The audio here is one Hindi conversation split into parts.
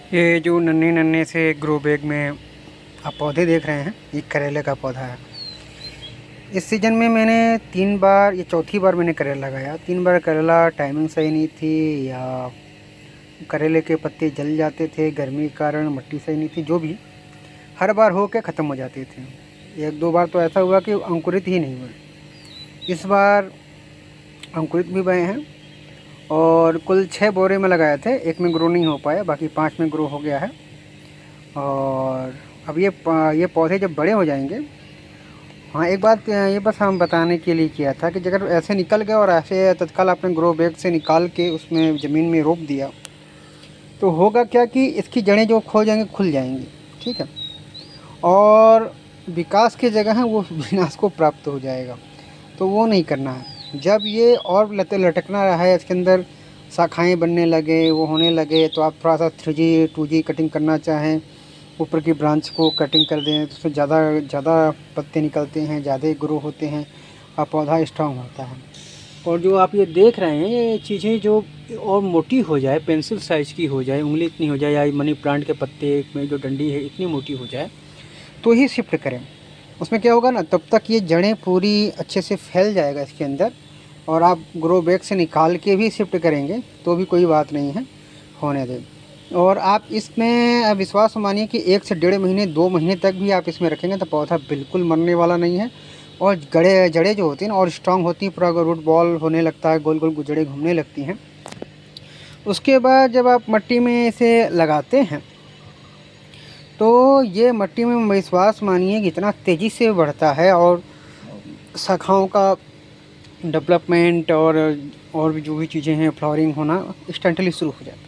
ये जो नन्हे नन्हे से ग्रो बैग में आप पौधे देख रहे हैं, ये करेले का पौधा है। इस सीज़न में मैंने 3 बार, ये चौथी बार मैंने करेला लगाया। 3 बार करेला टाइमिंग सही नहीं थी, या करेले के पत्ते जल जाते थे गर्मी के कारण, मिट्टी सही नहीं थी, जो भी हर बार हो के ख़त्म हो जाते थे। 1-2 बार तो ऐसा हुआ कि अंकुरित ही नहीं हुए। इस बार अंकुरित भी भए हैं और कुल 6 बोरे में लगाए थे, एक में ग्रो नहीं हो पाया, बाकी 5 में ग्रो हो गया है। और अब ये पौधे जब बड़े हो जाएंगे, हाँ एक बात ये बस हम बताने के लिए किया था कि अगर ऐसे निकल गए और ऐसे तत्काल आपने ग्रो बैग से निकाल के उसमें ज़मीन में रोप दिया, तो होगा क्या कि इसकी जड़ें जो खो जाएंगी, खुल जाएंगी, ठीक है, और विकास की जगह है वो विनाश को प्राप्त हो जाएगा। तो वो नहीं करना है। जब ये और लटकना रहा है, इसके अंदर शाखाएँ बनने लगे, वो होने लगे, तो आप थोड़ा सा 3G 2G कटिंग करना चाहें, ऊपर की ब्रांच को कटिंग कर दें, तो उससे ज़्यादा पत्ते निकलते हैं, ज़्यादा ग्रो होते हैं और पौधा स्ट्रांग होता है। और जो आप ये देख रहे हैं, ये चीज़ें जो और मोटी हो जाए, पेंसिल साइज़ की हो जाए, उंगली इतनी हो जाए, या मनी प्लांट के पत्ते में जो डंडी है इतनी मोटी हो जाए, तो ही शिफ्ट करें। उसमें क्या होगा ना, तब तक ये जड़ें पूरी अच्छे से फैल जाएगा इसके अंदर, और आप ग्रो बैग से निकाल के भी शिफ्ट करेंगे तो भी कोई बात नहीं है, होने दें। और आप इसमें विश्वास मानिए कि 1 से 1.5 महीने 2 महीने तक भी आप इसमें रखेंगे तो पौधा बिल्कुल मरने वाला नहीं है। और जड़ें जो होती हैं ना और स्ट्रांग होती हैं, पूरा रूट बॉल होने लगता है, गोल गोल जड़ें घूमने लगती हैं। उसके बाद जब आप मिट्टी में इसे लगाते हैं, तो ये मिट्टी में विश्वास मानिए कि इतना तेज़ी से बढ़ता है, और शाखाओं का डेवलपमेंट और भी जो भी चीज़ें हैं, फ्लावरिंग होना इंस्टेंटली शुरू हो जाता है।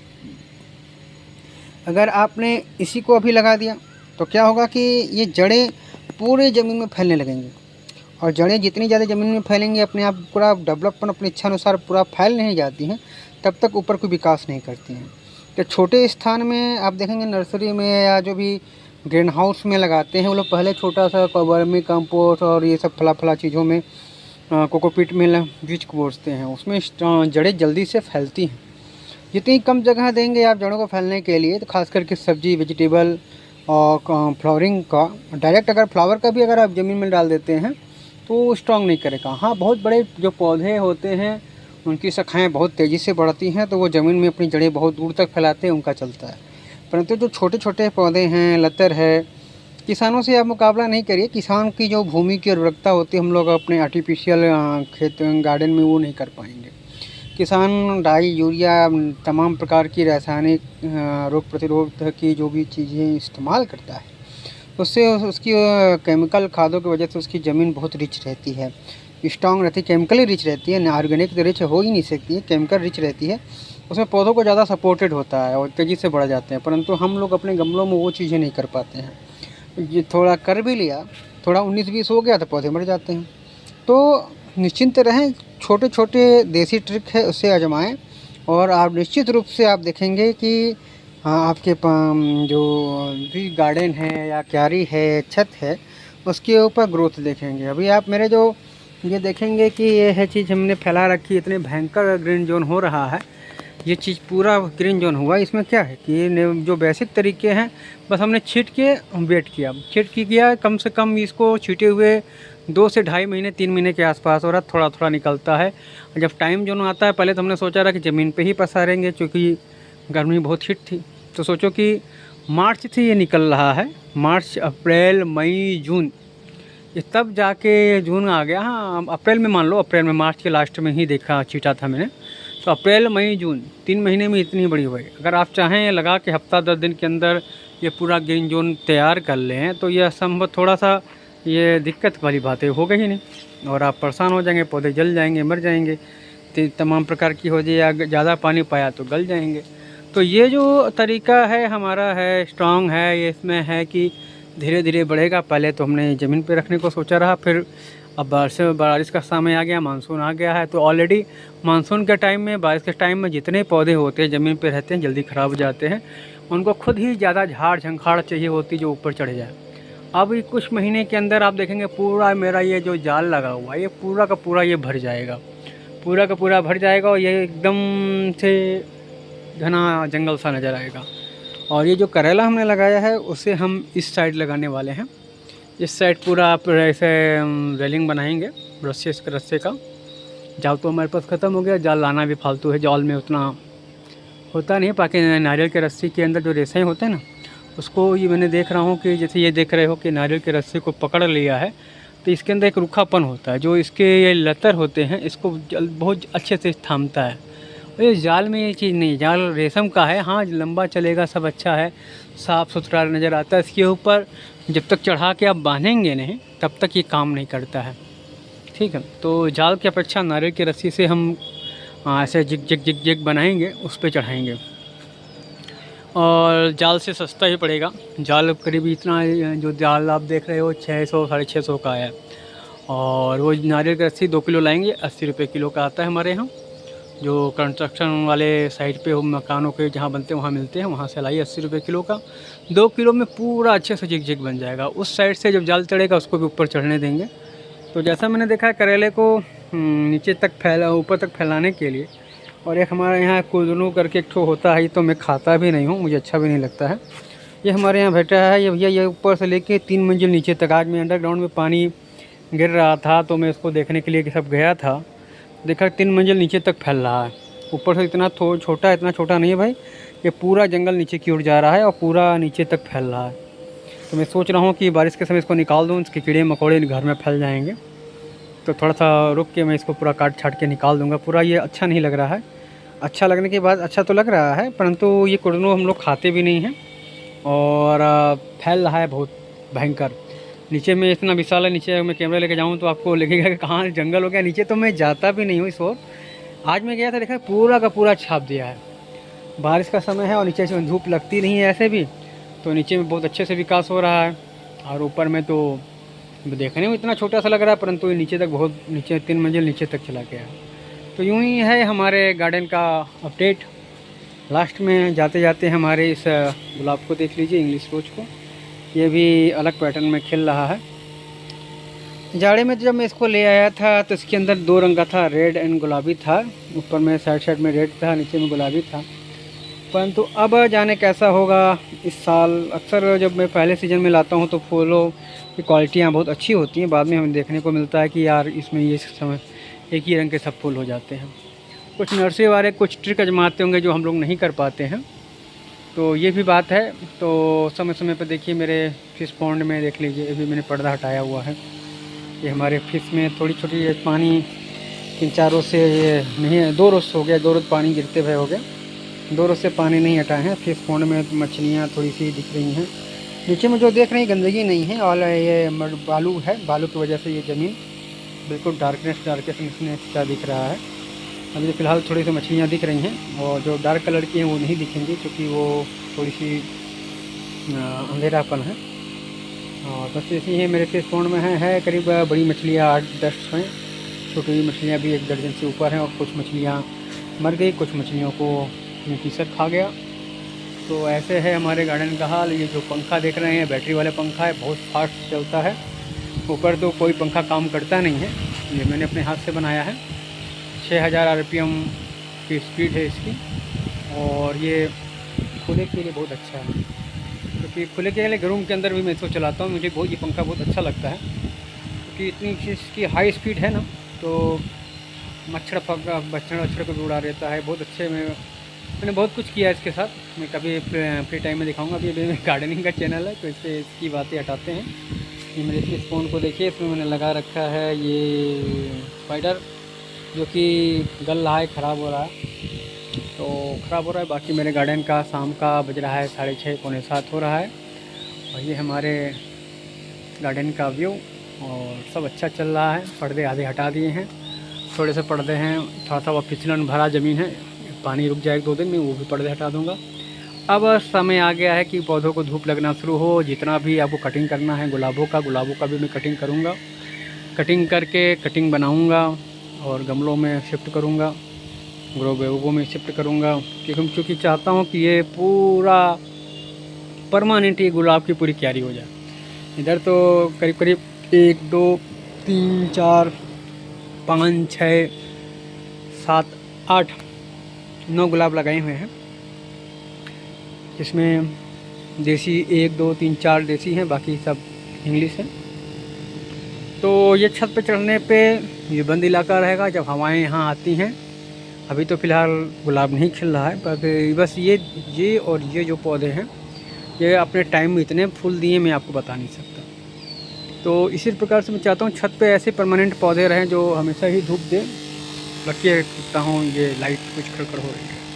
अगर आपने इसी को अभी लगा दिया तो क्या होगा कि ये जड़ें पूरे ज़मीन में फैलने लगेंगी, और जड़ें जितनी ज़्यादा ज़मीन में फैलेंगी, अपने आप पूरा डेवलपमेंट अपनी इच्छा अनुसार पूरा फैल नहीं जाती हैं, तब तक ऊपर कोई विकास नहीं करती हैं। तो छोटे स्थान में आप देखेंगे, नर्सरी में या जो भी ग्रीन हाउस में लगाते हैं, वो लोग पहले छोटा सा वर्मी कंपोस्ट और ये सब फला चीज़ों में कोकोपीट में बीज को बोसते हैं, उसमें जड़ें जल्दी से फैलती हैं। जितनी कम जगह देंगे आप जड़ों को फैलने के लिए, तो खास करके सब्जी वेजिटेबल और फ्लावरिंग का, डायरेक्ट अगर फ्लावर का भी अगर आप ज़मीन में डाल देते हैं तो स्ट्रॉन्ग नहीं करेगा। हाँ, बहुत बड़े जो पौधे होते हैं उनकी शाखाएँ बहुत तेज़ी से बढ़ती हैं, तो वो ज़मीन में अपनी जड़ें बहुत दूर तक फैलाते हैं, उनका चलता है। परंतु जो छोटे छोटे पौधे हैं, लतर है, किसानों से आप मुकाबला नहीं करिए। किसान की जो भूमि की उर्वरकता होती है, हम लोग अपने आर्टिफिशियल खेत गार्डन में वो नहीं कर पाएंगे। किसान डाई यूरिया तमाम प्रकार की रासायनिक रोग प्रतिरोध की जो भी चीज़ें इस्तेमाल करता है, उससे उसकी केमिकल खादों की वजह से उसकी ज़मीन बहुत रिच रहती है, स्ट्रांग रहती है, केमिकली रिच रहती है। ऑर्गेनिक तो रिच हो ही नहीं सकती है, केमिकल रिच रहती है। उसमें पौधों को ज़्यादा सपोर्टेड होता है और तेज़ी से बढ़ जाते हैं, परंतु हम लोग अपने गमलों में वो चीज़ें नहीं कर पाते हैं। ये थोड़ा कर भी लिया, थोड़ा 19-20 हो गया तो पौधे मर जाते हैं। तो निश्चिंत रहें, छोटे छोटे देसी ट्रिक है उससे आजमाएं, और आप निश्चित रूप से आप देखेंगे कि हाँ, आपके जो भी गार्डन है या क्यारी है, छत है, उसके ऊपर ग्रोथ देखेंगे। अभी आप मेरे जो ये देखेंगे कि ये है चीज़ हमने फैला रखी, इतने भयंकर ग्रीन जोन हो रहा है, ये चीज़ पूरा ग्रीन जोन हुआ। इसमें क्या है कि ये जो बेसिक तरीके हैं, बस हमने छीट के वेट किया, कम से कम इसको छीटे हुए 2 से ढाई महीने 3 महीने के आसपास हो रहा, थोड़ा थोड़ा निकलता है। जब टाइम जोन आता है, पहले तो हमने सोचा था कि ज़मीन पे ही पसारेंगे, क्योंकि गर्मी बहुत हीट थी, तो सोचो कि मार्च से ये निकल रहा है, मार्च अप्रैल मई जून, ये तब जाके जून आ गया। हाँ, अप्रैल में मान लो, अप्रैल में, मार्च के लास्ट में ही देखा, छीटा था मैंने, तो अप्रैल मई जून 3 महीने में इतनी बड़ी हुई। अगर आप चाहें लगा के हफ्ता 10 दिन के अंदर ये पूरा ग्रीन जोन तैयार कर लें, तो यह संभव थोड़ा सा ये दिक्कत वाली बातें हो गई ही नहीं, और आप परेशान हो जाएंगे, पौधे जल जाएंगे, मर जाएंगे, तमाम प्रकार की हो जाए, या ज़्यादा पानी पाया तो गल जाएंगे। तो ये जो तरीका है हमारा है, स्ट्रांग है, ये इसमें है कि धीरे धीरे बढ़ेगा। पहले तो हमने ज़मीन पे रखने को सोचा रहा, फिर अब बारिश का समय आ गया, मानसून आ गया है, तो ऑलरेडी मानसून के टाइम में, बारिश के टाइम में जितने पौधे होते हैं ज़मीन पे रहते हैं, जल्दी ख़राब हो जाते हैं। उनको खुद ही ज़्यादा झाड़ झंखाड़ चाहिए होती जो ऊपर चढ़ जाए। अब ये कुछ महीने के अंदर आप देखेंगे पूरा मेरा ये जो जाल लगा हुआ है, ये पूरा का पूरा ये भर जाएगा, पूरा का पूरा भर जाएगा, और ये एकदम से घना जंगल सा नज़र आएगा। और ये जो करेला हमने लगाया है उसे हम इस साइड लगाने वाले हैं। इस साइड पूरा आप ऐसे रेलिंग बनाएंगे रस्से का। जाल तो हमारे पास ख़त्म हो गया, जाल लाना भी फालतू है, जाल में उतना होता नहीं। बाकी नारियल के रस्सी के अंदर जो रेशे होते हैं ना, उसको ये मैंने देख रहा हूँ कि जैसे ये देख रहे हो कि नारियल के रस्सी को पकड़ लिया है तो इसके अंदर एक रूखापन होता है, जो इसके ये लतर होते हैं इसको बहुत अच्छे से थामता है। और ये जाल में ये चीज़ नहीं, जाल रेशम का है, हाँ लंबा चलेगा, सब अच्छा है, साफ़ सुथरा नज़र आता है। इसके ऊपर जब तक चढ़ा के आप बांधेंगे नहीं तब तक ये काम नहीं करता है, ठीक है। तो जाल की अपेक्षा नारियल की रस्सी से हम ऐसे जिग जिग जिग जिग बनाएंगे, उस पर चढ़ाएंगे और जाल से सस्ता ही पड़ेगा। जाल करीब इतना, जो जाल आप देख रहे हो 600 650 का है। और वो नारियल की रस्सी 2 किलो लाएंगे, 80 रुपये किलो का आता है हमारे यहाँ। जो कंस्ट्रक्शन वाले साइड पे वो मकानों के जहाँ बनते हैं वहाँ मिलते हैं, वहाँ से लाइए 80 रुपये किलो का। 2 किलो में पूरा अच्छे से जिग जिग बन जाएगा। उस साइड से जब जाल चढ़ेगा उसको भी ऊपर चढ़ने देंगे। तो जैसा मैंने देखा है करेले को नीचे तक ऊपर तक फैलाने के लिए। और एक हमारे यहाँ कुदनू करके एक ठो होता है, तो मैं खाता भी नहीं हूँ, मुझे अच्छा भी नहीं लगता है। ये हमारे यहाँ बैठा है ये भैया, ये ऊपर से लेके 3 मंजिल नीचे तक। आज मैं अंडरग्राउंड में पानी गिर रहा था तो मैं इसको देखने के लिए कि सब गया था, देखा 3 मंजिल नीचे तक फैल रहा है। ऊपर से इतना छोटा, इतना छोटा नहीं है भाई, ये पूरा जंगल नीचे की ओर जा रहा है और पूरा नीचे तक फैल रहा है। तो मैं सोच रहा हूँ कि बारिश के समय इसको निकाल दूँ, इसके कीड़े मकोड़े घर में फैल जाएंगे। तो थोड़ा सा रुक के मैं इसको पूरा काट छाट के निकाल दूँगा। पूरा ये अच्छा नहीं लग रहा है। अच्छा लगने के बाद अच्छा तो लग रहा है, परंतु ये कुड़नू हम लोग खाते भी नहीं हैं और फैल रहा है बहुत भयंकर। नीचे में इतना विशाल है, नीचे मैं कैमरा लेके जाऊँ तो आपको लगेगा कि कहाँ जंगल हो गया। नीचे तो मैं जाता भी नहीं हूँ इस ओर। आज मैं गया था, देखा पूरा का पूरा छाप दिया है। बारिश का समय है और नीचे से धूप लगती नहीं है ऐसे भी, तो नीचे में बहुत अच्छे से विकास हो रहा है। और ऊपर में तो देखने में इतना छोटा सा लग रहा है, परंतु ये नीचे तक बहुत नीचे 3 मंजिल नीचे तक चला गया है। तो यूँ ही है हमारे गार्डन का अपडेट। लास्ट में जाते जाते हमारे इस गुलाब को देख लीजिए, इंग्लिश रोज को, ये भी अलग पैटर्न में खिल रहा है। जाड़े में जब मैं इसको ले आया था तो इसके अंदर 2 रंग का था, रेड एंड गुलाबी था। ऊपर में साइड में रेड था, नीचे में गुलाबी था। परंतु अब जाने कैसा होगा इस साल। अक्सर जब मैं पहले सीज़न में लाता हूँ तो फूलों की क्वालिटियाँ बहुत अच्छी होती हैं, बाद में हमें देखने को मिलता है कि यार इसमें ये समय एक ही रंग के सब फूल हो जाते हैं। कुछ नर्सरी वाले कुछ ट्रिक आजमाते होंगे जो हम लोग नहीं कर पाते हैं, तो ये भी बात है। तो समय समय पर देखिए मेरे फिश पॉन्ड में देख लीजिए, अभी मैंने पर्दा हटाया हुआ है। ये हमारे फिश में थोड़ी छोटी पानी 3-4 रोज़ से ये नहीं, 2 रोज़ हो गया, 2 रोज़ पानी गिरते हुए हो गया, 2 रोज़ से पानी नहीं हटाए हैं। फिश पॉन्ड में मछलियाँ थोड़ी सी दिख रही हैं। नीचे में जो देख रही गंदगी नहीं है, और ये बालू है, बालू की वजह से ये ज़मीन बिल्कुल डार्कनेस सा दिख रहा है। अभी तो फ़िलहाल थोड़ी सी मछलियाँ दिख रही हैं, और जो डार्क कलर की हैं वो नहीं दिखेंगी क्योंकि वो थोड़ी सी अंधेरापन है। और बस ऐसी ही मेरे फिश पॉन्ड में है करीब बड़ी मछलियाँ 8-10 हैं, छोटी मछलियाँ भी 1 दर्जन से ऊपर हैं, और कुछ मछलियाँ मर गई, कुछ मछलियों को कीचड़ खा गया। तो ऐसे है हमारे गार्डन का हाल। ये जो पंखा देख रहे हैं बैटरी वाला पंखा है, बहुत फास्ट चलता है। ऊपर तो कोई पंखा काम करता नहीं है, ये मैंने अपने हाथ से बनाया है। 6000 RPM की स्पीड है इसकी, और ये खुले के लिए बहुत अच्छा है, क्योंकि खुले के लिए रूम के अंदर भी मैं इसको चलाता हूँ। मुझे ये पंखा बहुत अच्छा लगता है, क्योंकि इतनी इसकी हाई स्पीड है ना, तो मच्छर को भी उड़ा देता है बहुत अच्छे। मैंने बहुत कुछ किया इसके साथ, मैं कभी फ्री टाइम में दिखाऊंगा। अभी गार्डनिंग का चैनल है तो इससे इसकी बातें हटाते हैं। ये मेरे इस फ़ोन को देखिए, इसमें मैंने लगा रखा है ये स्पाइडर, जो कि गल रहा है, ख़राब हो रहा है, तो ख़राब हो रहा है। बाकी मेरे गार्डन का शाम का बज रहा है 6:30 पौने 7 हो रहा है, और ये हमारे गार्डन का व्यू, और सब अच्छा चल रहा है। पर्दे आधे हटा दिए हैं, थोड़े से पर्दे हैं, थोड़ा सा वो फिसलन भरा ज़मीन है, पानी रुक जाए 2 दिन में, वो भी पर्दे हटा दूँगा। अब समय आ गया है कि पौधों को धूप लगना शुरू हो। जितना भी आपको कटिंग करना है गुलाबों का भी मैं कटिंग करूँगा, कटिंग करके कटिंग बनाऊँगा और गमलों में शिफ्ट करूँगा, ग्रो बैगों में शिफ्ट करूँगा, क्योंकि चाहता हूँ कि ये पूरा परमानेंट ये गुलाब की पूरी क्यारी हो जाए। इधर तो करीब करीब 1 2 3 4 5 6 7 8 9 गुलाब लगाए हुए हैं। इसमें देसी 1 2 3 4 देसी हैं, बाकी सब इंग्लिश हैं। तो ये छत पे चढ़ने पे ये बंद इलाका रहेगा जब हवाएं यहाँ आती हैं। अभी तो फ़िलहाल गुलाब नहीं खिल रहा है, पर बस ये और ये जो पौधे हैं ये अपने टाइम में इतने फूल दिए मैं आपको बता नहीं सकता। तो इसी प्रकार से मैं चाहता हूँ छत पे ऐसे परमानेंट पौधे रहें जो हमेशा ही धूप दें। रखिए, देखता हूँ ये लाइट कुछ खड़खड़ हो रही है।